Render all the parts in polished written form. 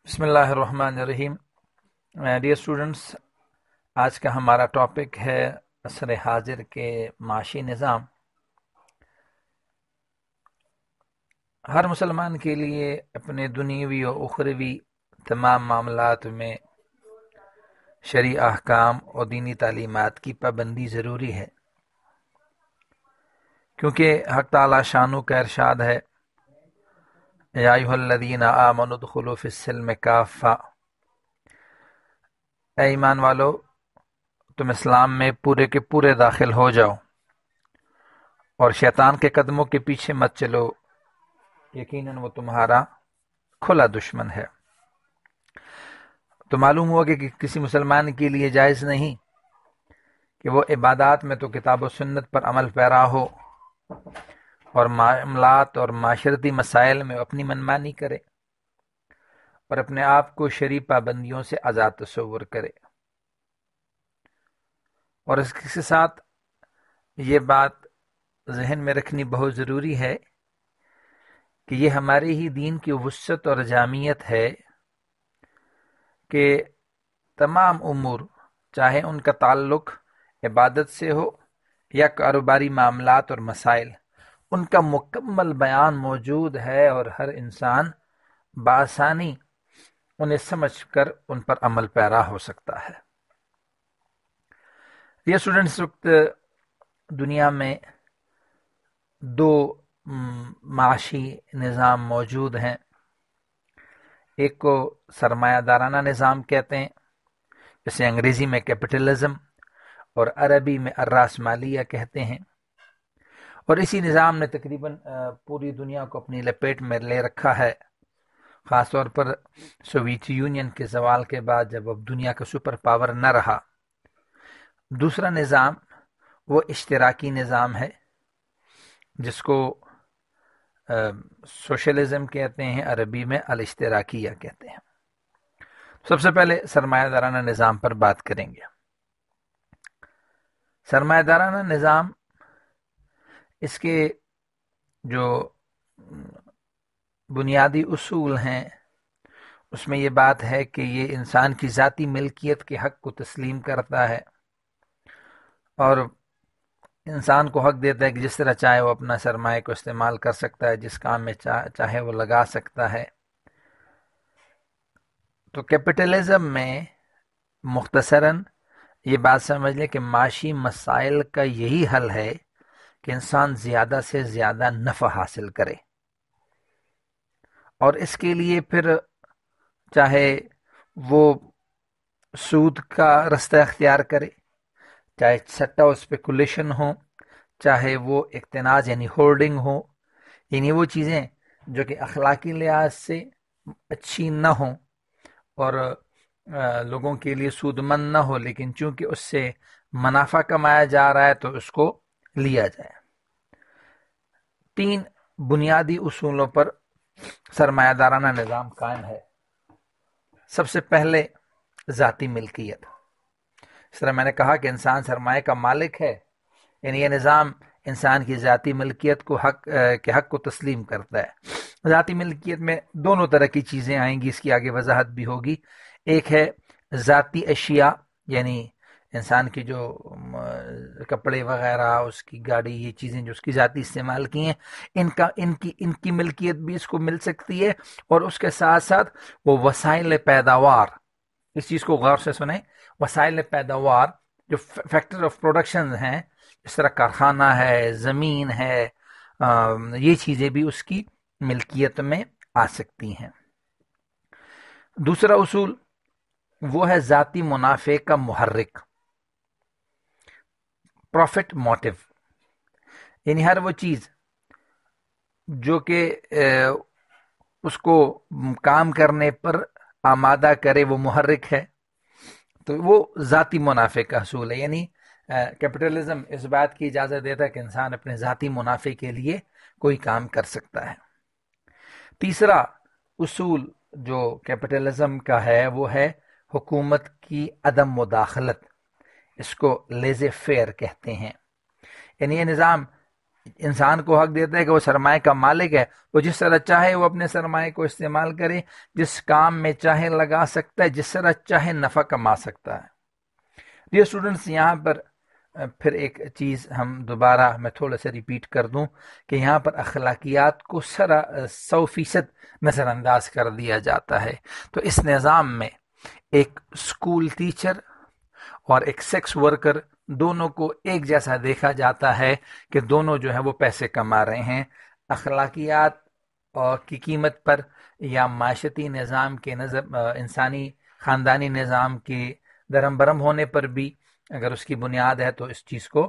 بسم اللہ الرحمن الرحیم۔ ڈیئر اسٹوڈنٹس، آج کا ہمارا ٹاپک ہے عصر حاضر کے معاشی نظام۔ ہر مسلمان کے لیے اپنے دنیوی و اخروی تمام معاملات میں شرعی احکام اور دینی تعلیمات کی پابندی ضروری ہے، کیونکہ حق تعالی شانو کا ارشاد ہے، یا ایھا الذین آمنوا ادخلوا فی السلم کافہ، اے ایمان والو تم اسلام میں پورے کے پورے داخل ہو جاؤ اور شیطان کے قدموں کے پیچھے مت چلو، یقیناً وہ تمہارا کھلا دشمن ہے۔ تو معلوم ہوا کہ کسی مسلمان کے لیے جائز نہیں کہ وہ عبادات میں تو کتاب و سنت پر عمل پیرا ہو اور معاملات اور معاشرتی مسائل میں اپنی منمانی کرے اور اپنے آپ کو شرعی پابندیوں سے آزاد تصور کرے۔ اور اس کے ساتھ یہ بات ذہن میں رکھنی بہت ضروری ہے کہ یہ ہمارے ہی دین کی وسعت اور جامعیت ہے کہ تمام امور، چاہے ان کا تعلق عبادت سے ہو یا کاروباری معاملات اور مسائل، ان کا مکمل بیان موجود ہے اور ہر انسان بآسانی انہیں سمجھ کر ان پر عمل پیرا ہو سکتا ہے۔ یہ اسٹوڈنٹس، اس وقت دنیا میں دو معاشی نظام موجود ہیں۔ ایک کو سرمایہ دارانہ نظام کہتے ہیں، جسے انگریزی میں کیپٹلزم اور عربی میں الرأسمالیہ کہتے ہیں، اور اسی نظام نے تقریباً پوری دنیا کو اپنی لپیٹ میں لے رکھا ہے، خاص طور پر سوویت یونین کے زوال کے بعد، جب اب دنیا کا سپر پاور نہ رہا۔ دوسرا نظام وہ اشتراکی نظام ہے، جس کو سوشلزم کہتے ہیں، عربی میں الاشتراکیہ کہتے ہیں۔ سب سے پہلے سرمایہ دارانہ نظام پر بات کریں گے۔ سرمایہ دارانہ نظام، اس کے جو بنیادی اصول ہیں اس میں یہ بات ہے کہ یہ انسان کی ذاتی ملکیت کے حق کو تسلیم کرتا ہے اور انسان کو حق دیتا ہے کہ جس طرح چاہے وہ اپنا سرمایہ کو استعمال کر سکتا ہے، جس کام میں چاہے وہ لگا سکتا ہے۔ تو کیپٹلزم میں مختصراً یہ بات سمجھ لیں کہ معاشی مسائل کا یہی حل ہے کہ انسان زیادہ سے زیادہ نفع حاصل کرے، اور اس کے لیے پھر چاہے وہ سود کا رستہ اختیار کرے، چاہے سٹا و اسپیکولیشن ہو، چاہے وہ اقتناز یعنی ہولڈنگ ہو، یعنی وہ چیزیں جو کہ اخلاقی لحاظ سے اچھی نہ ہوں اور لوگوں کے لیے سود مند نہ ہو، لیکن چونکہ اس سے منافع کمایا جا رہا ہے تو اس کو لیا جائے۔ تین بنیادی اصولوں پر سرمایہ دارانہ نظام قائم ہے۔ سب سے پہلے ذاتی ملکیت۔ اس طرح میں نے کہا کہ انسان سرمایہ کا مالک ہے، یعنی یہ نظام انسان کی ذاتی ملکیت کو حق کو تسلیم کرتا ہے۔ ذاتی ملکیت میں دونوں طرح کی چیزیں آئیں گی، اس کی آگے وضاحت بھی ہوگی۔ ایک ہے ذاتی اشیاء، یعنی انسان کی جو کپڑے وغیرہ، اس کی گاڑی، یہ چیزیں جو اس کی ذاتی استعمال کی ہیں، ان کی ملکیت بھی اس کو مل سکتی ہے، اور اس کے ساتھ ساتھ وہ وسائل پیداوار، اس چیز کو غور سے سنیں، وسائل پیداوار جو فیکٹر آف پروڈکشن ہیں، اس طرح کارخانہ ہے، زمین ہے، یہ چیزیں بھی اس کی ملکیت میں آ سکتی ہیں۔ دوسرا اصول وہ ہے ذاتی منافع کا محرک، پروفٹ موٹیو، یعنی ہر وہ چیز جو کہ اس کو کام کرنے پر آمادہ کرے وہ محرک ہے، تو وہ ذاتی منافع کا حصول ہے۔ یعنی کیپٹلزم اس بات کی اجازت دیتا ہے کہ انسان اپنے ذاتی منافع کے لیے کوئی کام کر سکتا ہے۔ تیسرا اصول جو کیپٹلزم کا ہے وہ ہے حکومت کی عدم مداخلت، اس کو لیزے فیئر کہتے ہیں۔ یعنی یہ نظام انسان کو حق دیتا ہے کہ وہ سرمایہ کا مالک ہے، وہ جس طرح چاہے وہ اپنے سرمایہ کو استعمال کرے، جس کام میں چاہے لگا سکتا ہے، جس طرح چاہے نفع کما سکتا ہے۔ ڈیئر اسٹوڈنٹس، یہاں پر پھر ایک چیز ہم دوبارہ میں تھوڑا سا ریپیٹ کر دوں کہ یہاں پر اخلاقیات کو 100% نظر انداز کر دیا جاتا ہے۔ تو اس نظام میں ایک اسکول ٹیچر اور ایک سیکس ورکر دونوں کو ایک جیسا دیکھا جاتا ہے کہ دونوں جو ہے وہ پیسے کما رہے ہیں۔ اخلاقیات اور کی قیمت پر یا معاشرتی نظام کے انسانی خاندانی نظام کے درہم برہم ہونے پر بھی اگر اس کی بنیاد ہے تو اس چیز کو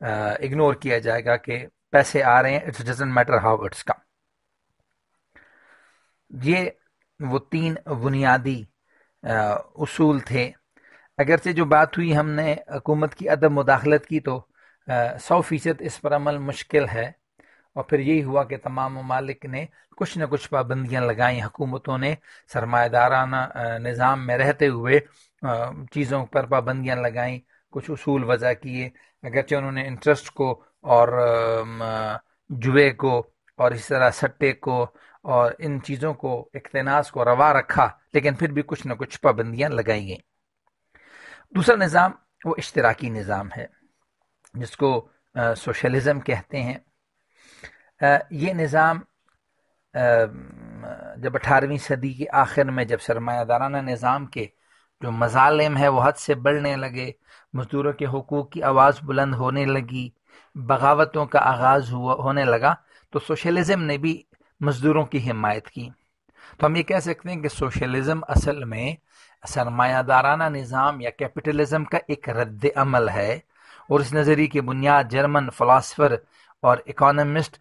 اگنور کیا جائے گا کہ پیسے آ رہے ہیں، it doesn't matter how it's come. یہ وہ 3 بنیادی اصول تھے۔ اگرچہ جو بات ہوئی ہم نے حکومت کی عدم مداخلت کی تو 100% اس پر عمل مشکل ہے، اور پھر یہی ہوا کہ تمام ممالک نے کچھ نہ کچھ پابندیاں لگائیں، حکومتوں نے سرمایہ دارانہ نظام میں رہتے ہوئے چیزوں پر پابندیاں لگائیں، کچھ اصول وضع کیے۔ اگرچہ انہوں نے انٹرسٹ کو اور جوئے کو اور اس طرح سٹے کو اور ان چیزوں کو اقتناص کو روا رکھا، لیکن پھر بھی کچھ نہ کچھ پابندیاں لگائی گئیں۔ دوسرا نظام وہ اشتراکی نظام ہے جس کو سوشلزم کہتے ہیں۔ یہ نظام جب 18ویں صدی کے آخر میں جب سرمایہ دارانہ نظام کے جو مظالم ہے وہ حد سے بڑھنے لگے، مزدوروں کے حقوق کی آواز بلند ہونے لگی، بغاوتوں کا آغاز ہونے لگا، تو سوشلزم نے بھی مزدوروں کی حمایت کی۔ تو ہم یہ کہہ سکتے ہیں کہ سوشلزم اصل میں سرمایہ دارانہ نظام یا کیپٹلزم کا ایک رد عمل ہے، اور اس نظریے کی بنیاد جرمن فلاسفر اور اکانومسٹ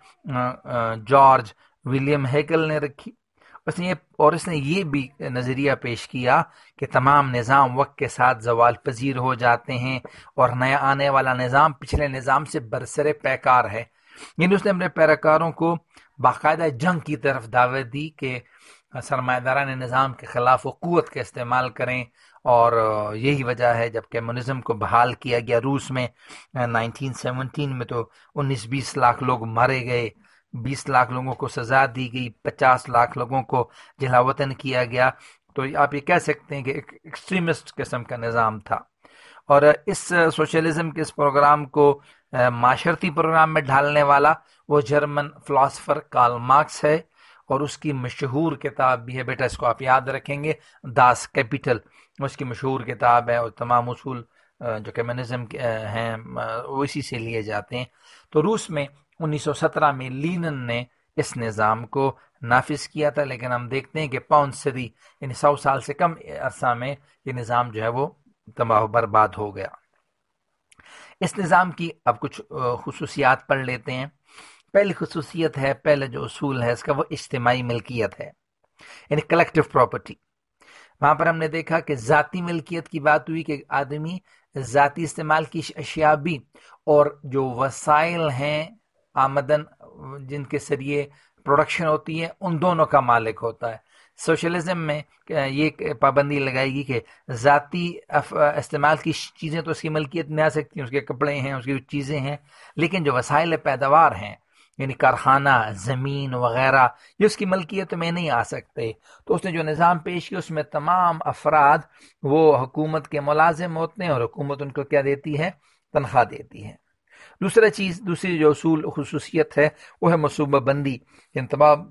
جارج ولیم ہیگل نے رکھی۔ اس نے یہ بھی نظریہ پیش کیا کہ تمام نظام وقت کے ساتھ زوال پذیر ہو جاتے ہیں اور نیا آنے والا نظام پچھلے نظام سے برسر پیکار ہے۔ یعنی اس نے اپنے پیروکاروں کو باقاعدہ جنگ کی طرف دعوت دی کہ سرمایہ دارانہ نظام کے خلاف وہ قوت کا استعمال کریں، اور یہی وجہ ہے جب کمیونزم کو بحال کیا گیا روس میں 1917 میں تو 19-20 لاکھ لوگ مارے گئے، 20 لاکھ لوگوں کو سزا دی گئی، 50 لاکھ لوگوں کو جلا وطن کیا گیا۔ تو آپ یہ کہہ سکتے ہیں کہ ایک ایکسٹریمسٹ قسم کا نظام تھا، اور اس سوشلزم کے اس پروگرام کو معاشرتی پروگرام میں ڈھالنے والا وہ جرمن فلاسفر کارل مارکس ہے، اور اس کی مشہور کتاب بھی ہے، بیٹا اس کو آپ یاد رکھیں گے، داس کیپیٹل، اس کی مشہور کتاب ہے، اور تمام اصول جو کمیونزم کے ہیں وہ اسی سے لیے جاتے ہیں۔ تو روس میں 1917 میں لینن نے اس نظام کو نافذ کیا تھا، لیکن ہم دیکھتے ہیں کہ 5 صدی یعنی 100 سال سے کم عرصہ میں یہ نظام جو ہے وہ تباہ و برباد ہو گیا۔ اس نظام کی اب کچھ خصوصیات پڑھ لیتے ہیں۔ پہلی خصوصیت ہے، پہلے جو اصول ہے اس کا، وہ اجتماعی ملکیت ہے، یعنی کلیکٹیو پراپرٹی۔ وہاں پر ہم نے دیکھا کہ ذاتی ملکیت کی بات ہوئی کہ آدمی ذاتی استعمال کی اشیاء بھی اور جو وسائل ہیں آمدن جن کے ذریعے پروڈکشن ہوتی ہے ان دونوں کا مالک ہوتا ہے۔ سوشلزم میں یہ پابندی لگائے گی کہ ذاتی استعمال کی چیزیں تو اس کی ملکیت میں آ سکتی ہیں، اس کے کپڑے ہیں، اس کی چیزیں ہیں، لیکن جو وسائل پیداوار ہیں یعنی کارخانہ، زمین وغیرہ، یہ اس کی ملکیت میں نہیں آ سکتے۔ تو اس نے جو نظام پیش کیا اس میں تمام افراد وہ حکومت کے ملازم ہوتے ہیں، اور حکومت ان کو کیا دیتی ہے؟ تنخواہ دیتی ہے۔ دوسری جو اصول خصوصیت ہے وہ ہے منصوبہ بندی، یعنی تمام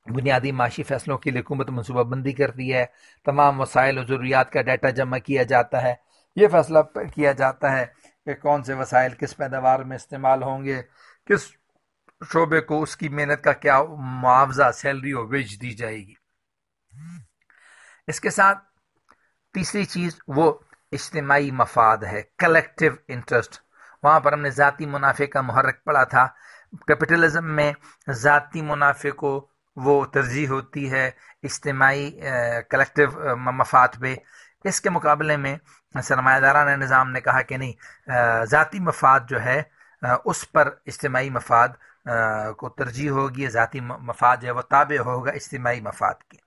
بنیادی معاشی فیصلوں کے لیے حکومت منصوبہ بندی کرتی ہے، تمام وسائل و ضروریات کا ڈیٹا جمع کیا جاتا ہے، یہ فیصلہ کیا جاتا ہے کہ کون سے وسائل کس پیداوار میں استعمال ہوں گے، کس شعبے کو اس کی محنت کا کیا معاوضہ، سیلری اور ویج دی جائے گی۔ اس کے ساتھ تیسری چیز وہ اجتماعی مفاد ہے، کلیکٹیو انٹرسٹ۔ وہاں پر ہم نے ذاتی منافع کا محرک پڑھا تھا۔ کیپٹلزم میں ذاتی منافع کو وہ ترجیح ہوتی ہے اجتماعی کلیکٹیو مفاد پہ۔ اس کے مقابلے میں سرمایہ دارانہ نظام نے کہا کہ نہیں، ذاتی مفاد جو ہے اس پر اجتماعی مفاد کو ترجیح ہوگی، ذاتی مفاد جو ہے وہ تابع ہوگا اجتماعی مفاد کی۔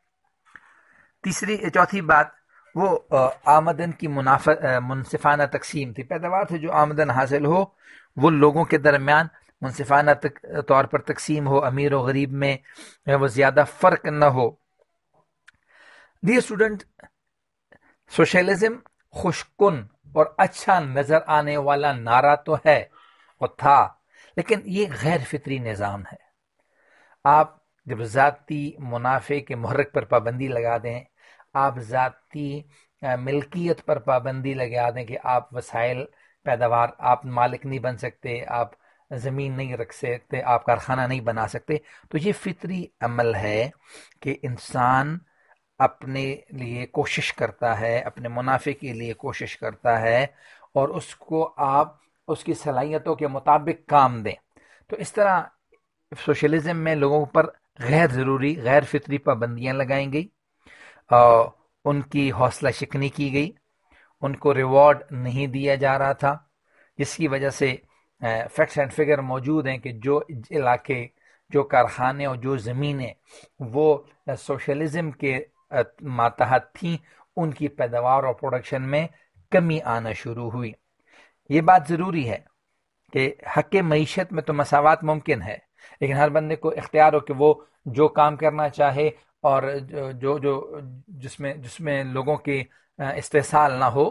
چوتھی بات وہ آمدن کی منصفانہ تقسیم تھی۔ پیداوار سے جو آمدن حاصل ہو وہ لوگوں کے درمیان منصفانہ طور پر تقسیم ہو، امیر و غریب میں وہ زیادہ فرق نہ ہو۔ ڈیئر اسٹوڈنٹ، سوشلزم خوشکن اور اچھا نظر آنے والا نعرہ تو ہے اور تھا، لیکن یہ غیر فطری نظام ہے۔ آپ جب ذاتی منافع کے محرک پر پابندی لگا دیں، آپ ذاتی ملکیت پر پابندی لگا دیں کہ آپ وسائل پیداوار، آپ مالک نہیں بن سکتے، آپ زمین نہیں رکھ سکتے، آپ کارخانہ نہیں بنا سکتے، تو یہ فطری عمل ہے کہ انسان اپنے لیے کوشش کرتا ہے، اپنے منافع کے لیے کوشش کرتا ہے، اور اس کو آپ اس کی صلاحیتوں کے مطابق کام دیں۔ تو اس طرح سوشلزم میں لوگوں پر غیر ضروری، غیر فطری پابندیاں لگائیں گئی، ان کی حوصلہ شکنی کی گئی، ان کو ریوارڈ نہیں دیا جا رہا تھا، جس کی وجہ سے فیکٹس اینڈ فگر موجود ہیں کہ جو علاقے، جو کارخانے اور جو زمینیں وہ سوشلزم کے ماتحت تھیں، ان کی پیداوار اور پروڈکشن میں کمی آنا شروع ہوئی۔ یہ بات ضروری ہے کہ حق معیشت میں تو مساوات ممکن ہے، لیکن ہر بندے کو اختیار ہو کہ وہ جو کام کرنا چاہے اور جس میں لوگوں کے استحصال نہ ہو،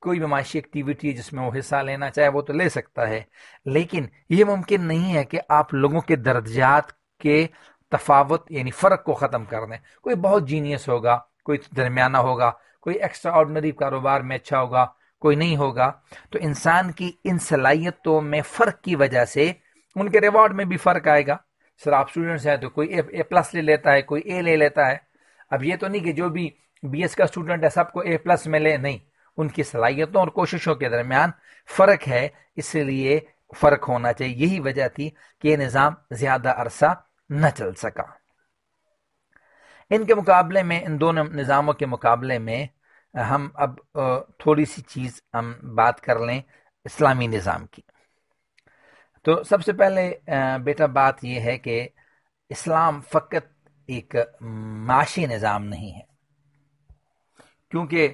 کوئی بھی معاشی ایکٹیویٹی جس میں وہ حصہ لینا چاہے وہ تو لے سکتا ہے، لیکن یہ ممکن نہیں ہے کہ آپ لوگوں کے درجات کے تفاوت یعنی فرق کو ختم کر دیں۔ کوئی بہت جینیس ہوگا، کوئی درمیانہ ہوگا، کوئی ایکسٹرا آرڈنری کاروبار میں اچھا ہوگا، کوئی نہیں ہوگا۔ تو انسان کی ان صلاحیتوں میں فرق کی وجہ سے ان کے ریوارڈ میں بھی فرق آئے گا۔ سر آپ اسٹوڈنٹس ہیں تو کوئی اے پلس لے لیتا ہے، کوئی اے لے لیتا ہے۔ اب یہ تو نہیں کہ جو بھی بی ایس کا اسٹوڈنٹ ہے سب کو اے پلس ملے، نہیں، ان کی صلاحیتوں اور کوششوں کے درمیان فرق ہے، اس لیے فرق ہونا چاہیے۔ یہی وجہ تھی کہ یہ نظام زیادہ عرصہ نہ چل سکا۔ ان کے مقابلے میں، ان دونوں نظاموں کے مقابلے میں ہم اب تھوڑی سی چیز ہم بات کر لیں اسلامی نظام کی۔ تو سب سے پہلے بیٹا بات یہ ہے کہ اسلام فقط ایک معاشی نظام نہیں ہے، کیونکہ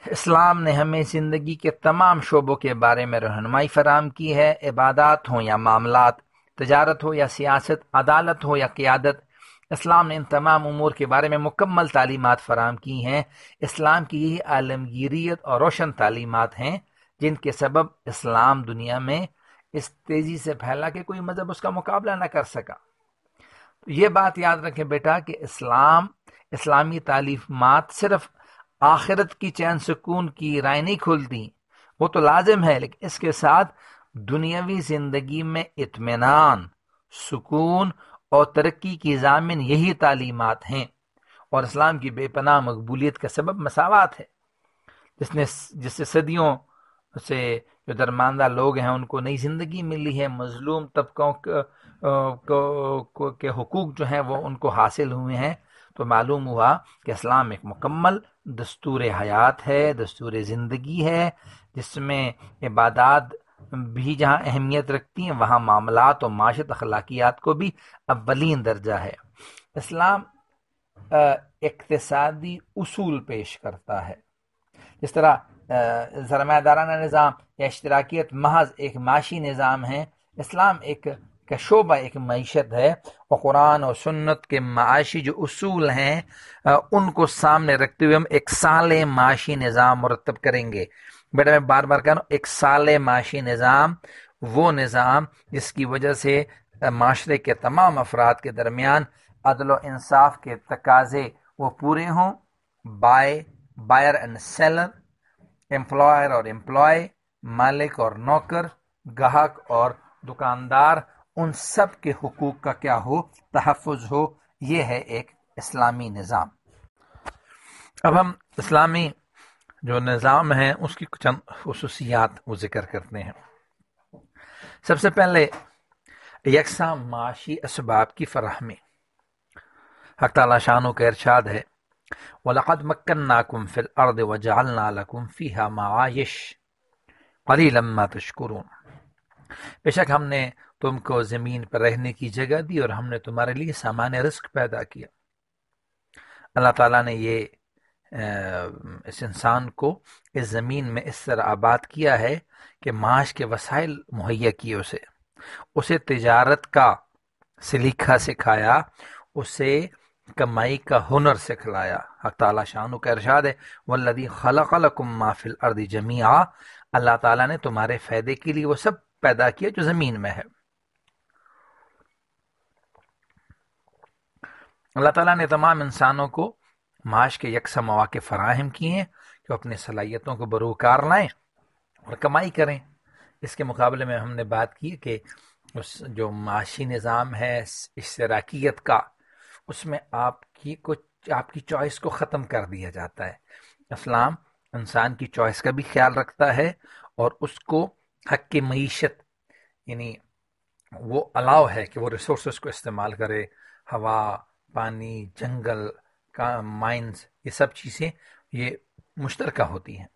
اسلام نے ہمیں زندگی کے تمام شعبوں کے بارے میں رہنمائی فراہم کی ہے، عبادات ہوں یا معاملات، تجارت ہو یا سیاست، عدالت ہو یا قیادت۔ اسلام نے ان تمام امور کے بارے میں مکمل تعلیمات فراہم کی ہیں۔ اسلام کی یہی عالمگیریت اور روشن تعلیمات ہیں جن کے سبب اسلام دنیا میں اس تیزی سے پھیلا کہ کوئی مذہب اس کا مقابلہ نہ کر سکا۔ یہ بات یاد رکھیں بیٹا کہ اسلامی تعلیمات صرف آخرت کی چین سکون کی رائے نہیں کھولتی، وہ تو لازم ہے، لیکن اس کے ساتھ دنیاوی زندگی میں اطمینان، سکون اور ترقی کی ضامن یہی تعلیمات ہیں، اور اسلام کی بے پناہ مقبولیت کا سبب مساوات ہے، جس سے صدیوں سے جو درماندہ لوگ ہیں ان کو نئی زندگی ملی ہے، مظلوم طبقوں کے حقوق جو ہیں وہ ان کو حاصل ہوئے ہیں۔ تو معلوم ہوا کہ اسلام ایک مکمل دستور حیات ہے، دستور زندگی ہے، جس میں عبادات بھی جہاں اہمیت رکھتی ہیں وہاں معاملات اور معاشرت اخلاقیات کو بھی اولین درجہ ہے۔ اسلام اقتصادی اصول پیش کرتا ہے، جس طرح سرمایہ دارانہ نظام یا اشتراکیت محض ایک معاشی نظام ہے، اسلام کا شعبہ ایک معیشت ہے، اور قرآن اور سنت کے معاشی جو اصول ہیں ان کو سامنے رکھتے ہوئے ہم ایک صالح معاشی نظام مرتب کریں گے۔ بیٹا میں بار بار کہہ رہا ہوں، ایک صالح معاشی نظام وہ نظام جس کی وجہ سے معاشرے کے تمام افراد کے درمیان عدل و انصاف کے تقاضے وہ پورے ہوں، بائر اینڈ سیلر، امپلائر اور امپلائی، مالک اور نوکر، گاہک اور دکاندار، ان سب کے حقوق کا کیا ہو، تحفظ ہو۔ یہ ہے ایک اسلامی نظام۔ اب ہم اسلامی جو نظام ہے اس کی چند خصوصیات وہ ذکر کرتے ہیں۔ سب سے پہلے یکساں معاشی اسباب کی فراہمی۔ حق تعالی شانہ کا ارشاد ہے وَلَقَدْ مَكَّنَّاكُمْ فِي الْأَرْضِ وَجَعَلْنَا لَكُمْ فِيهَا مَعَائِشَ قَلِيلًا مَا تَشْكُرُونَ۔ بے شک ہم نے تم کو زمین پر رہنے کی جگہ دی اور ہم نے تمہارے لیے سامان رزق پیدا کیا۔ اللہ تعالیٰ نے یہ اس انسان کو اس زمین میں اس طرح آباد کیا ہے کہ معاش کے وسائل مہیا کیے اسے، اسے تجارت کا سلیقہ سکھایا، اسے کمائی کا ہنر سکھلایا۔ حق تعالیٰ شانہ کا ارشاد ہے والذی خلق لکم ما فی الارض جمیعا، اللہ تعالیٰ نے تمہارے فائدے کے لیے وہ سب پیدا کیا جو زمین میں ہے۔ اللہ تعالیٰ نے تمام انسانوں کو معاش کے یکساں مواقع فراہم کیے ہیں کہ اپنی صلاحیتوں کو بروکار لائیں اور کمائی کریں۔ اس کے مقابلے میں ہم نے بات کی کہ اس جو معاشی نظام ہے اشتراکیت کا، اس میں آپ کی چوائس کو ختم کر دیا جاتا ہے۔ اسلام انسان کی چوائس کا بھی خیال رکھتا ہے اور اس کو حق کی معیشت، یعنی وہ الاؤ ہے کہ وہ ریسورسز کو استعمال کرے، ہوا، پانی، جنگل کا مائنز، یہ سب چیزیں یہ مشترکہ ہوتی ہیں۔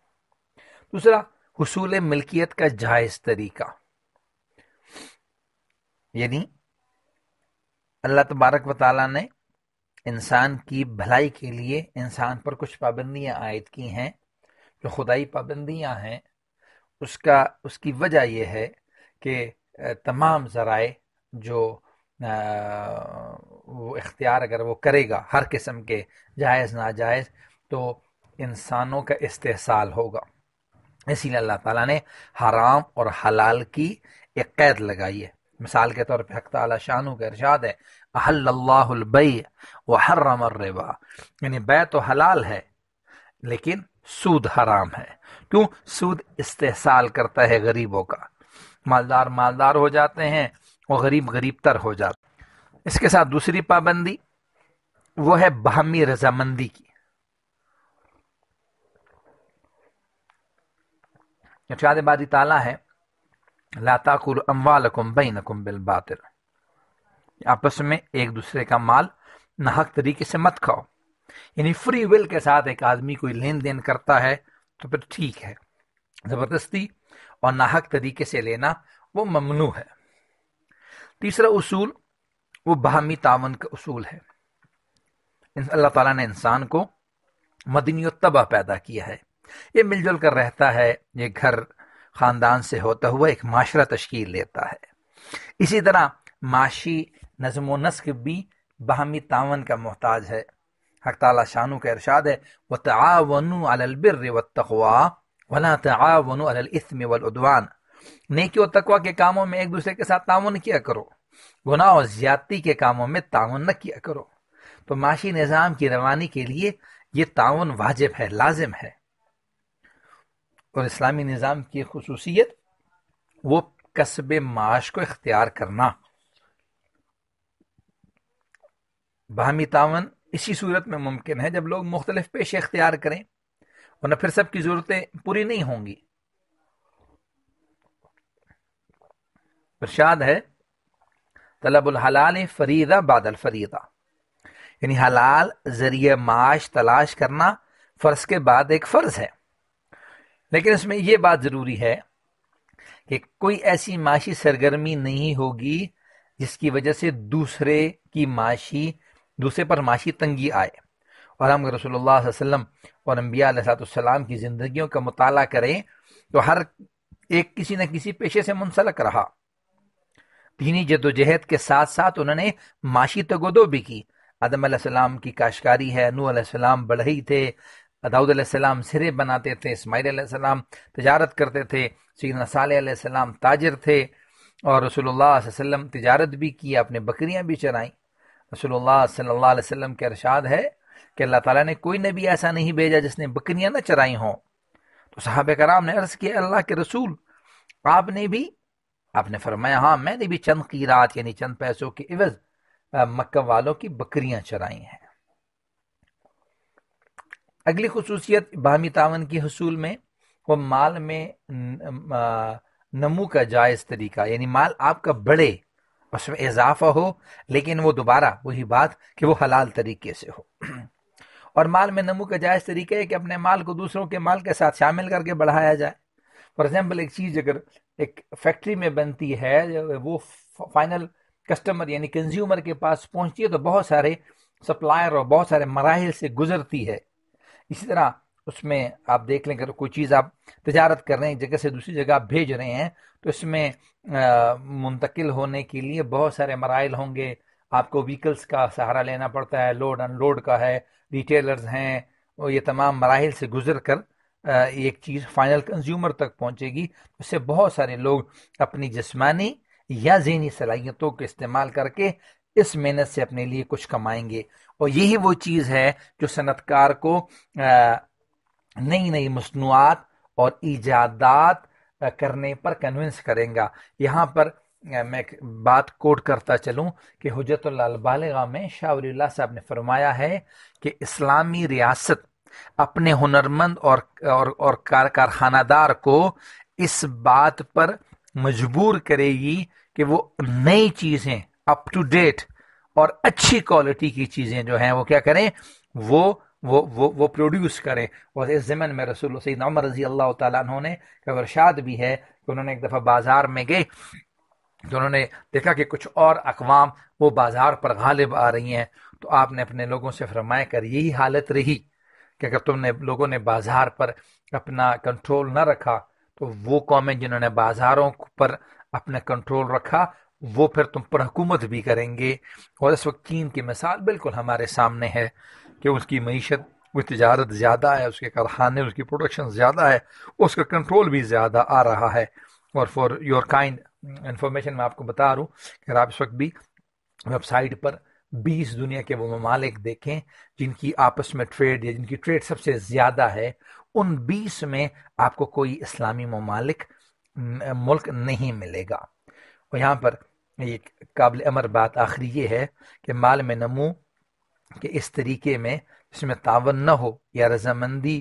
دوسرا، حصول ملکیت کا جائز طریقہ، یعنی اللہ تبارک و تعالیٰ نے انسان کی بھلائی کے لیے انسان پر کچھ پابندیاں عائد کی ہیں جو خدائی پابندیاں ہیں۔ اس کی وجہ یہ ہے کہ تمام ذرائع جو وہ اختیار اگر وہ کرے گا ہر قسم کے جائز ناجائز، تو انسانوں کا استحصال ہوگا۔ اسی لیے اللہ تعالیٰ نے حرام اور حلال کی ایک قید لگائی ہے۔ مثال کے طور پہ حق تعالیٰ شانہ کا ارشاد ہے احل اللہ البیع وحرم الربا، یعنی بیع تو حلال ہے لیکن سود حرام ہے۔ کیوں؟ سود استحصال کرتا ہے غریبوں کا، مالدار مالدار ہو جاتے ہیں اور غریب غریب تر ہو جاتے ہیں۔ اس کے ساتھ دوسری پابندی وہ ہے باہمی رضامندی کی۔ ارشاد باری تعالیٰ ہے لا تاکلوا اموالکم بینکم بالباطل، آپس میں ایک دوسرے کا مال ناحق طریقے سے مت کھاؤ، یعنی فری ول کے ساتھ ایک آدمی کوئی لین دین کرتا ہے تو پھر ٹھیک ہے، زبردستی اور ناحق طریقے سے لینا وہ ممنوع ہے۔ تیسرا اصول وہ باہمی تعاون کا اصول ہے۔ اللہ تعالیٰ نے انسان کو مدنی الطبع پیدا کیا ہے، یہ مل جل کر رہتا ہے، یہ گھر خاندان سے ہوتا ہوا ایک معاشرہ تشکیل لیتا ہے۔ اسی طرح معاشی نظم و نسق بھی باہمی تعاون کا محتاج ہے۔ حق تعالیٰ شانہ کا ارشاد ہے وَتَعَاوَنُوا عَلَى الْبِرِّ وَالتَّقْوَى وَلَا تَعَاوَنُوا عَلَى الْإِثْمِ وَالْعُدْوَانِ، نیکی و تقوی کے کاموں میں ایک دوسرے کے ساتھ تعاون کیا کرو، گناہ اور زیادتی کے کاموں میں تعاون نہ کیا کرو۔ تو معاشی نظام کی روانی کے لیے یہ تعاون واجب ہے، لازم ہے۔ اور اسلامی نظام کی خصوصیت وہ کسب معاش کو اختیار کرنا۔ باہمی تعاون اسی صورت میں ممکن ہے جب لوگ مختلف پیشے اختیار کریں، ورنہ پھر سب کی ضرورتیں پوری نہیں ہوں گی۔ ارشاد ہے طلب الحلال فریضہ بعد الفریضہ، یعنی حلال ذریعہ معاش تلاش کرنا فرض کے بعد ایک فرض ہے، لیکن اس میں یہ بات ضروری ہے کہ کوئی ایسی معاشی سرگرمی نہیں ہوگی جس کی وجہ سے دوسرے پر معاشی تنگی آئے۔ اور ہم رسول اللہ صلی اللہ علیہ وسلم اور انبیاء علیہ السلام کی زندگیوں کا مطالعہ کریں تو ہر ایک کسی نہ کسی پیشے سے منسلک رہا۔ دینی جد و جہد کے ساتھ ساتھ انہوں نے معاشی تگودو بھی کی۔ آدم علیہ السلام کی کاشتکاری ہے، نوح علیہ السلام بڑھئی تھے، داؤد علیہ السلام سرے بناتے تھے، اسماعیل علیہ السلام تجارت کرتے تھے، سیدنا صالح علیہ السلام تاجر تھے، اور رسول اللہ صلی اللہ علیہ وسلم تجارت بھی کی، اپنے بکریاں بھی چرائیں۔ رسول اللہ صلی اللہ علیہ وسلم کے ارشاد ہے کہ اللہ تعالیٰ نے کوئی نبی ایسا نہیں بھیجا جس نے بکریاں نہ چرائی ہوں۔ تو صحابہ کرام نے عرض کیا اللہ کے رسول آپ نے فرمایا ہاں میں نے بھی چند قیرات یعنی چند پیسوں کے عوض مکہ والوں کی بکریاں چرائی ہیں۔ اگلی خصوصیت باہمی تعاون کی حصول میں وہ مال میں نمو کا جائز طریقہ، یعنی مال آپ کا بڑھے، اس میں اضافہ ہو، لیکن وہ دوبارہ وہی بات کہ وہ حلال طریقے سے ہو۔ اور مال میں نمو کا جائز طریقہ ہے کہ اپنے مال کو دوسروں کے مال کے ساتھ شامل کر کے بڑھایا جائے۔ فار ایگزامپل ایک چیز اگر ایک فیکٹری میں بنتی ہے، وہ فائنل کسٹمر یعنی کنزیومر کے پاس پہنچتی ہے تو بہت سارے سپلائر اور بہت سارے مراحل سے گزرتی ہے۔ اسی طرح اس میں آپ دیکھ لیں کہ کوئی چیز آپ تجارت کر رہے ہیں، ایک جگہ سے دوسری جگہ آپ بھیج رہے ہیں، تو اس میں منتقل ہونے کے لیے بہت سارے مراحل ہوں گے. آپ کو ویکلز کا سہارا لینا پڑتا ہے، لوڈ ان لوڈ کا ہے، ریٹیلرز ہیں، اور یہ تمام مراحل سے گزر کر ایک چیز فائنل کنزیومر تک پہنچے گی. اس سے بہت سارے لوگ اپنی جسمانی یا ذہنی صلاحیتوں کو استعمال کر کے اس محنت سے اپنے لیے کچھ کمائیں گے. اور یہی وہ چیز ہے جو صنعت کار کو نئی نئی مصنوعات اور ایجادات کرنے پر کنونس کریں گا. یہاں پر میں ایک بات کوٹ کرتا چلوں کہ حجت اللہ البالغہ میں شاہ ولی اللہ صاحب نے فرمایا ہے کہ اسلامی ریاست اپنے ہنرمند اور کارخانہ دار کو اس بات پر مجبور کرے گی کہ وہ نئی چیزیں اپ ٹو ڈیٹ اور اچھی کوالٹی کی چیزیں جو ہیں وہ کیا کریں، وہ پروڈیوس کریں. اور اس ضمن میں رسول سیدنا عمر رضی اللہ تعالیٰ عنہ نے ارشاد بھی ہے کہ انہوں نے ایک دفعہ بازار میں گئے تو انہوں نے دیکھا کہ کچھ اور اقوام وہ بازار پر غالب آ رہی ہیں. تو آپ نے اپنے لوگوں سے فرمایا کر یہی حالت رہی کہ اگر تم نے لوگوں نے بازار پر اپنا کنٹرول نہ رکھا تو وہ قومیں جنہوں نے بازاروں پر اپنا کنٹرول رکھا وہ پھر تم پر حکومت بھی کریں گے. اور اس وقت چین کی مثال بالکل ہمارے سامنے ہے کہ اس کی معیشت، وہ تجارت زیادہ ہے، اس کے کارخانے، اس کی پروڈکشن زیادہ ہے، اس کا کنٹرول بھی زیادہ آ رہا ہے. اور فار یور کائنڈ انفارمیشن میں آپ کو بتا رہا ہوں کہ آپ اس وقت بھی ویب سائٹ پر 20 دنیا کے وہ ممالک دیکھیں جن کی آپس میں ٹریڈ یا جن کی ٹریڈ سب سے زیادہ ہے. ان 20 میں آپ کو کوئی اسلامی ملک نہیں ملے گا. اور یہاں پر ایک قابل امر بات آخری یہ ہے کہ مال میں نمو کہ اس طریقے میں جس میں تعاون نہ ہو یا رضامندی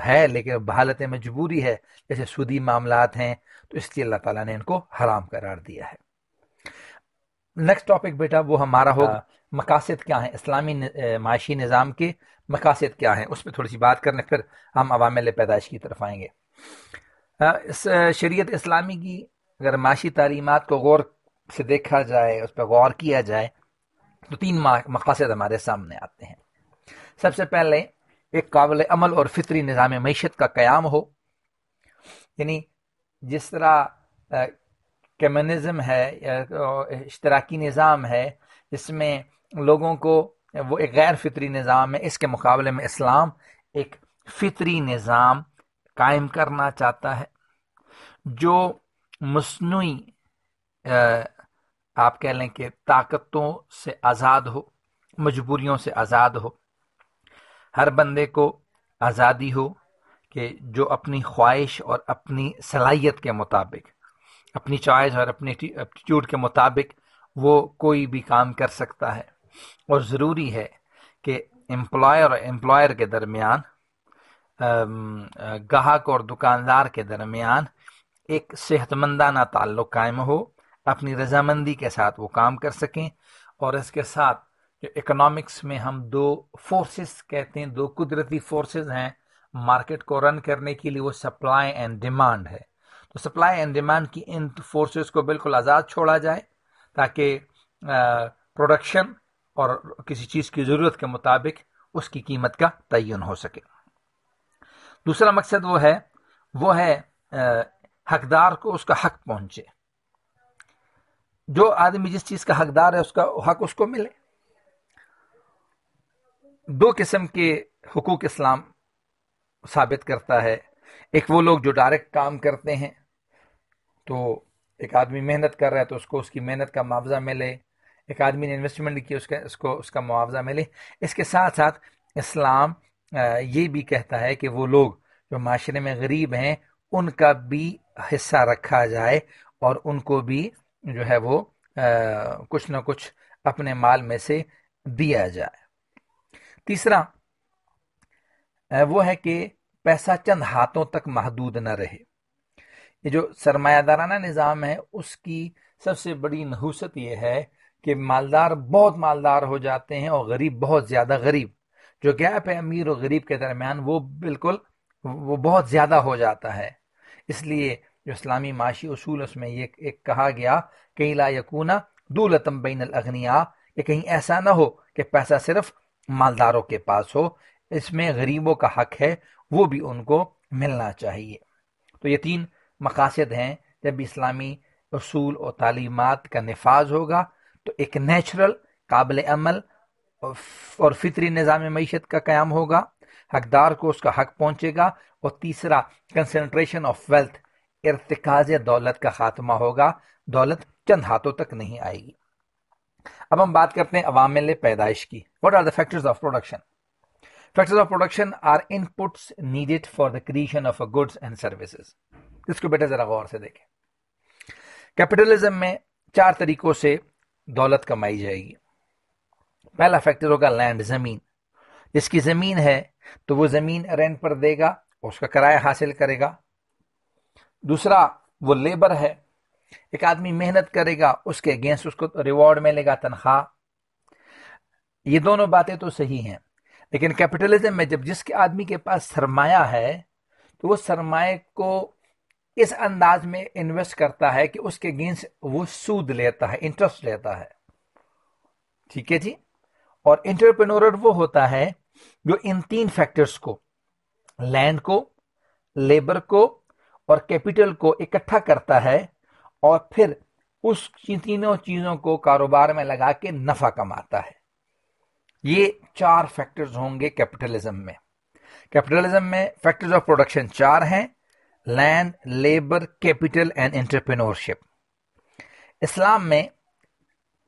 ہے لیکن بحالت مجبوری ہے، جیسے سودی معاملات ہیں، تو اس لیے اللہ تعالیٰ نے ان کو حرام قرار دیا ہے. نیکسٹ ٹاپک بیٹا وہ ہمارا ہوگا مقاصد کیا ہیں، اسلامی معاشی نظام کے مقاصد کیا ہیں. اس پہ تھوڑی سی بات کرنے پھر ہم عوامل پیدائش کی طرف آئیں گے. اس شریعت اسلامی کی اگر معاشی تعلیمات کو غور سے دیکھا جائے، اس پہ غور کیا جائے تو 3 مقاصد ہمارے سامنے آتے ہیں. سب سے پہلے ایک قابل عمل اور فطری نظام معیشت کا قیام ہو، یعنی جس طرح کمیونزم ہے یا اشتراکی نظام ہے جس میں لوگوں کو وہ ایک غیر فطری نظام ہے، اس کے مقابلے میں اسلام ایک فطری نظام قائم کرنا چاہتا ہے جو مصنوعی آپ کہہ لیں کہ طاقتوں سے آزاد ہو، مجبوریوں سے آزاد ہو. ہر بندے کو آزادی ہو کہ جو اپنی خواہش اور اپنی صلاحیت کے مطابق، اپنی چوائس اور اپنی ایپٹیٹیوڈ کے مطابق وہ کوئی بھی کام کر سکتا ہے. اور ضروری ہے کہ امپلائر اور امپلائر کے درمیان، گاہک اور دکاندار کے درمیان ایک صحت مندانہ تعلق قائم ہو، اپنی رضامندی کے ساتھ وہ کام کر سکیں. اور اس کے ساتھ جو اکنامکس میں ہم 2 فورسز کہتے ہیں، 2 قدرتی فورسز ہیں مارکیٹ کو رن کرنے کے لیے، وہ سپلائی اینڈ ڈیمانڈ ہے. تو سپلائی اینڈ ڈیمانڈ کی ان فورسز کو بالکل آزاد چھوڑا جائے تاکہ پروڈکشن اور کسی چیز کی ضرورت کے مطابق اس کی قیمت کا تعین ہو سکے. دوسرا مقصد وہ ہے حقدار کو اس کا حق پہنچے. جو آدمی جس چیز کا حقدار ہے اس کا حق اس کو ملے. 2 قسم کے حقوق اسلام ثابت کرتا ہے. ایک وہ لوگ جو ڈائریکٹ کام کرتے ہیں، تو ایک آدمی محنت کر رہا ہے تو اس کو اس کی محنت کا معاوضہ ملے. ایک آدمی نے انویسٹمنٹ کی اس کا معاوضہ ملے. اس کے ساتھ ساتھ اسلام یہ بھی کہتا ہے کہ وہ لوگ جو معاشرے میں غریب ہیں ان کا بھی حصہ رکھا جائے اور ان کو بھی جو ہے وہ کچھ نہ کچھ اپنے مال میں سے دیا جائے. تیسرا وہ ہے کہ پیسہ چند ہاتھوں تک محدود نہ رہے. یہ جو سرمایہ دارانہ نظام ہے اس کی سب سے بڑی نحوست یہ ہے کہ مالدار بہت مالدار ہو جاتے ہیں اور غریب بہت زیادہ غریب. جو گیپ ہے امیر اور غریب کے درمیان وہ بہت زیادہ ہو جاتا ہے. اس لیے جو اسلامی معاشی اصول اس میں یہ ایک کہا گیا کہ لا یکونا دولتم بین الاغنیاء، کہ کہیں ایسا نہ ہو کہ پیسہ صرف مالداروں کے پاس ہو. اس میں غریبوں کا حق ہے وہ بھی ان کو ملنا چاہیے. تو یہ 3 مقاصد ہیں. جب اسلامی اصول اور تعلیمات کا نفاذ ہوگا تو ایک نیچرل، قابل عمل اور فطری نظام معیشت کا قیام ہوگا، حقدار کو اس کا حق پہنچے گا، اور تیسرا کنسنٹریشن آف ویلتھ، ارتکاز دولت کا خاتمہ ہوگا، دولت چند ہاتھوں تک نہیں آئے گی. اب ہم بات کرتے ہیں عوامل پیدائش کی. What are the factors of production? Factors of production are inputs needed for the creation of goods and services. اس کو بیٹا ذرا غور سے دیکھیں. کیپٹلزم میں 4 طریقوں سے دولت کمائی جائے گی. پہلا فیکٹر ہوگا لینڈ، زمین. جس کی زمین ہے تو وہ زمین رینٹ پر دے گا اور اس کا کرایہ حاصل کرے گا. دوسرا وہ لیبر ہے، ایک آدمی محنت کرے گا، اس کے اگینسٹ اس کو ریوارڈ ملے گا، تنخواہ. یہ دونوں باتیں تو صحیح ہیں، لیکن کیپٹلزم میں جب جس کے آدمی کے پاس سرمایہ ہے تو وہ سرمایہ کو اس انداز میں انویسٹ کرتا ہے کہ اس کے اگینسٹ وہ سود لیتا ہے، انٹرسٹ لیتا ہے. ٹھیک ہے جی. اور انٹرپرینور وہ ہوتا ہے جو ان 3 فیکٹرز کو، لینڈ کو، لیبر کو اور کیپٹل کو اکٹھا کرتا ہے اور پھر اس تینوں چیزوں کو کاروبار میں لگا کے نفع کماتا ہے. یہ 4 فیکٹرز ہوں گے کیپٹلزم میں. کیپٹلزم میں فیکٹرز آف پروڈکشن 4 ہیں: land, labour, capital and entrepreneurship. اسلام میں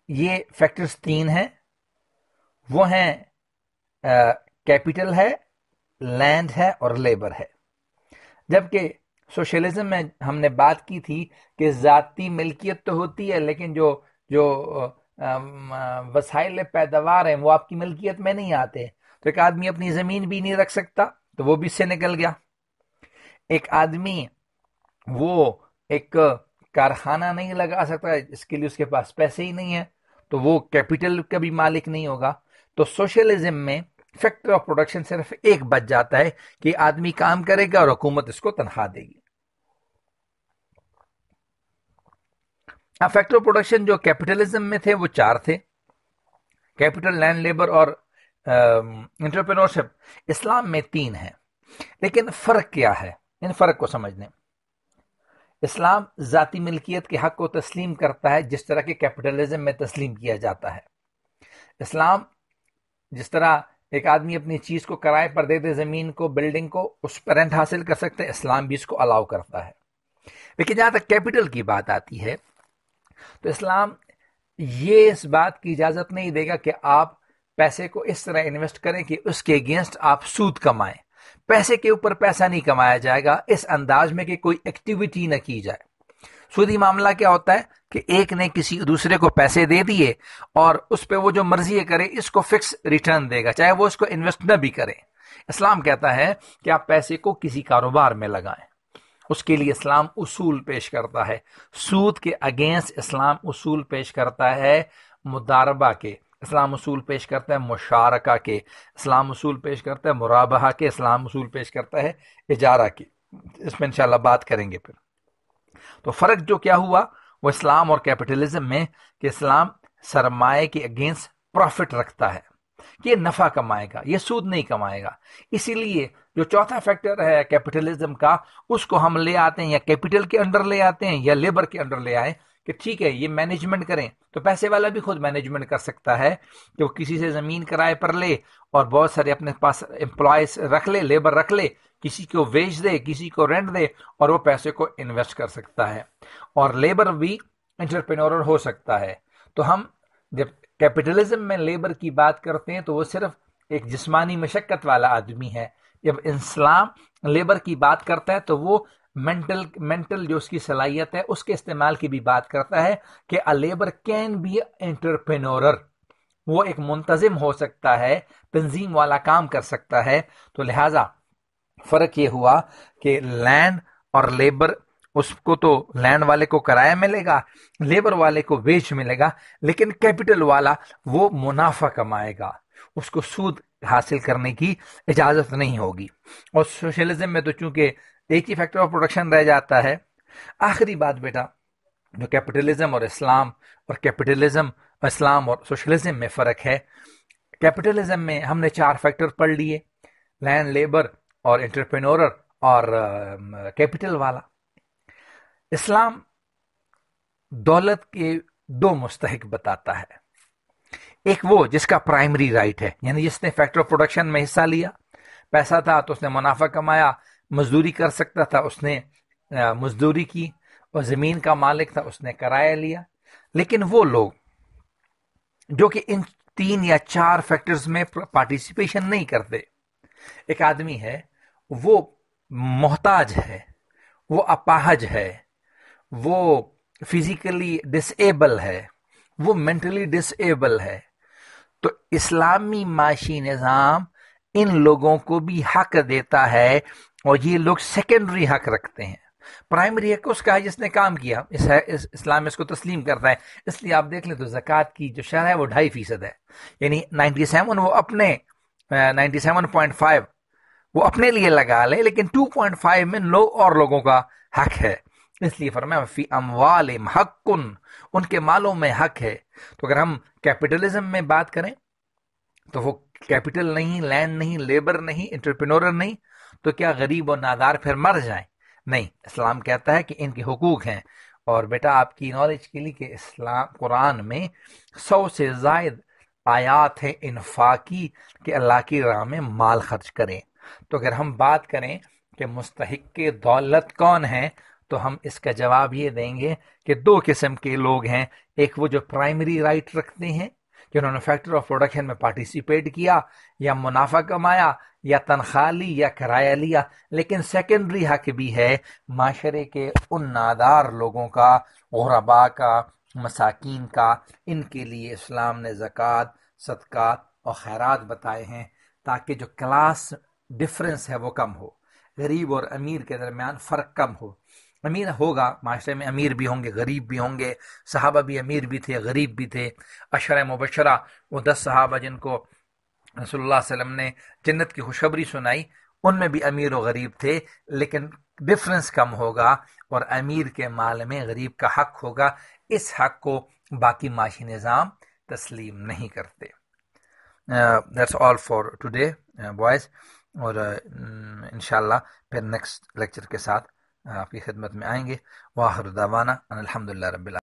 یہ فیکٹرز 3 ہیں، وہ ہیں کیپٹل ہے، لینڈ ہے اور لیبر ہے. جبکہ سوشلزم میں ہم نے بات کی تھی کہ ذاتی ملکیت تو ہوتی ہے لیکن جو وسائل پیداوار ہیں وہ آپ کی ملکیت میں نہیں آتے. تو ایک آدمی اپنی زمین بھی نہیں رکھ سکتا تو وہ بھی اس سے نکل گیا. ایک آدمی وہ ایک کارخانہ نہیں لگا سکتا، اس کے لیے اس کے پاس پیسے ہی نہیں ہیں تو وہ کیپٹل کا بھی مالک نہیں ہوگا. تو سوشلزم میں فیکٹر آف پروڈکشن صرف ایک بچ جاتا ہے کہ آدمی کام کرے گا اور حکومت اس کو تنخواہ دے گی. اب فیکٹر آف پروڈکشن جو کیپٹلزم میں تھے وہ 4 تھے: کیپٹل، لینڈ، لیبر اور انٹرپرینورشپ. اسلام میں 3 ہیں، لیکن فرق کیا ہے؟ ان فرق کو سمجھنے. اسلام ذاتی ملکیت کے حق کو تسلیم کرتا ہے جس طرح کہ کیپٹلزم میں تسلیم کیا جاتا ہے. اسلام جس طرح ایک آدمی اپنی چیز کو کرائے پر دے دے، زمین کو، بلڈنگ کو، اس پر رینٹ حاصل کر سکتے ہیں، اسلام بھی اس کو الاؤ کرتا ہے. لیکن جہاں تک کیپٹل کی بات آتی ہے تو اسلام یہ اس بات کی اجازت نہیں دے گا کہ آپ پیسے کو اس طرح انویسٹ کریں کہ اس کے اگینسٹ آپ سود کمائیں. پیسے کے اوپر پیسہ نہیں کمایا جائے گا اس انداز میں کہ کوئی ایکٹیویٹی نہ کی جائے. سودی معاملہ کیا ہوتا ہے کہ ایک نے کسی دوسرے کو پیسے دے دیے اور اس پہ وہ جو مرضی کرے اس کو فکس ریٹرن دے گا، چاہے وہ اس کو انویسٹ نہ بھی کرے. اسلام کہتا ہے کہ آپ پیسے کو کسی کاروبار میں لگائیں. اس کے لیے اسلام اصول پیش کرتا ہے. سود کے اگینسٹ اسلام اصول پیش کرتا ہے مضاربہ کے، اسلام اصول پیش کرتا ہے مشارکہ کے، اسلام اصول پیش کرتا ہے مرابحہ کے، اسلام اصول پیش کرتا ہے اجارہ کے. اس میں انشاءاللہ بات کریں گے. پھر تو فرق جو کیا ہوا وہ اسلام اور کیپٹلزم میں کہ اسلام سرمایہ کے اگینسٹ پروفٹ رکھتا ہے کہ یہ نفع کمائے گا، یہ سود نہیں کمائے گا. اسی لیے جو چوتھا فیکٹر ہے کیپٹلزم کا، اس کو ہم لے آتے ہیں یا کیپٹل کے انڈر لے آتے ہیں یا لیبر کے انڈر لے آئے کہ ٹھیک ہے یہ مینجمنٹ کریں. تو پیسے والا بھی خود مینجمنٹ کر سکتا ہے کہ وہ کسی سے زمین کرائے پر لے اور بہت سارے اپنے پاس امپلائز رکھ لے، لیبر رکھ لے، کسی کو ویج دے، کسی کو رینٹ دے اور وہ پیسے کو انویسٹ کر سکتا ہے. اور لیبر بھی انٹرپرینور ہو سکتا ہے. تو ہم جب کیپٹلزم میں لیبر کی بات کرتے ہیں تو وہ صرف ایک جسمانی مشقت والا آدمی ہے. جب اسلام لیبر کی بات کرتا ہے تو وہ مینٹل جو اس کی صلاحیت ہے اس کے استعمال کی بھی بات کرتا ہے کہ a labor can be entrepreneur. وہ ایک منتظم ہو سکتا ہے، تنظیم والا کام کر سکتا ہے. تو لہٰذا فرق یہ ہوا کہ لینڈ اور لیبر، اس کو تو لینڈ والے کو کرایہ ملے گا، لیبر والے کو ویج ملے گا، لیکن کیپٹل والا وہ منافع کمائے گا، اس کو سود حاصل کرنے کی اجازت نہیں ہوگی. اور سوشلزم میں تو چونکہ ایک ہی فیکٹر آف پروڈکشن رہ جاتا ہے. آخری بات بیٹا جو کیپٹلزم اور اسلام اور کیپٹلزم اسلام اور سوشلزم میں فرق ہے. کیپٹلزم میں ہم نے 4 فیکٹر پڑھ لیے: لینڈ لیبر اور انٹرپرینورر اور کیپٹل والا. اسلام دولت کے دو مستحق بتاتا ہے. ایک وہ جس کا پرائمری رائٹ ہے، یعنی جس نے فیکٹر آف پروڈکشن میں حصہ لیا، پیسہ تھا تو اس نے منافع کمایا، مزدوری کر سکتا تھا اس نے مزدوری کی، اور زمین کا مالک تھا اس نے کرایہ لیا. لیکن وہ لوگ جو کہ ان 3 یا 4 فیکٹرز میں پارٹیسپیشن نہیں کرتے، ایک آدمی ہے وہ محتاج ہے، وہ اپاہج ہے، وہ فزیکلی ڈس ایبل ہے، وہ مینٹلی ڈس ایبل ہے، تو اسلامی معاشی نظام ان لوگوں کو بھی حق دیتا ہے، اور یہ لوگ سیکنڈری حق رکھتے ہیں. پرائمری حق اس کا ہے جس نے کام کیا، اسلام اس کو تسلیم کرتا ہے. اس لیے آپ دیکھ لیں تو زکوٰۃ کی جو شرح ہے وہ 2.5% ہے، یعنی 97 وہ اپنے 97.5 وہ اپنے لیے لگا لے، لیکن 2.5 میں اور لوگوں کا حق ہے. اس لیے فرمایا فی اموالہم حق، ان کے مالوں میں حق ہے. تو اگر ہم کیپٹلزم میں بات کریں تو وہ کیپٹل نہیں، لینڈ نہیں، لیبر نہیں، انٹرپرینورر نہیں، تو کیا غریب اور نادار پھر مر جائیں؟ نہیں، اسلام کہتا ہے کہ ان کے حقوق ہیں. اور بیٹا آپ کی نالج کے لیے کہ اسلام قرآن میں 100 سے زائد آیات ہیں انفاقی کہ اللہ کی راہ میں مال خرچ کریں. تو اگر ہم بات کریں کہ مستحق دولت کون ہیں، تو ہم اس کا جواب یہ دیں گے کہ 2 قسم کے لوگ ہیں. ایک وہ جو پرائمری رائٹ رکھتے ہیں، کہ انہوں نے فیکٹر آف پروڈکشن میں پارٹیسپیٹ کیا، یا منافع کمایا، یا تنخواہ لی، یا کرایہ لیا. لیکن سیکنڈری حق بھی ہے معاشرے کے ان نادار لوگوں کا، غرباء کا، مساکین کا. ان کے لیے اسلام نے زکوٰۃ، صدقات اور خیرات بتائے ہیں، تاکہ جو کلاس ڈفرنس ہے وہ کم ہو، غریب اور امیر کے درمیان فرق کم ہو. امیر ہوگا، معاشرے میں امیر بھی ہوں گے، غریب بھی ہوں گے. صحابہ بھی امیر بھی تھے، غریب بھی تھے. عشرہ مبشرہ، وہ 10 صحابہ جن کو رسول اللہ صلی اللہ علیہ وسلم نے جنت کی خوشخبری سنائی، ان میں بھی امیر و غریب تھے، لیکن ڈفرنس کم ہوگا، اور امیر کے مال میں غریب کا حق ہوگا. اس حق کو باقی معاشی نظام تسلیم نہیں کرتے. That's all for today boys, اور انشاءاللہ پھر نیکسٹ لیکچر کے ساتھ آپ کی خدمت میں آئیں گے. وآخر دعوانا ان الحمدللہ رب العالمین.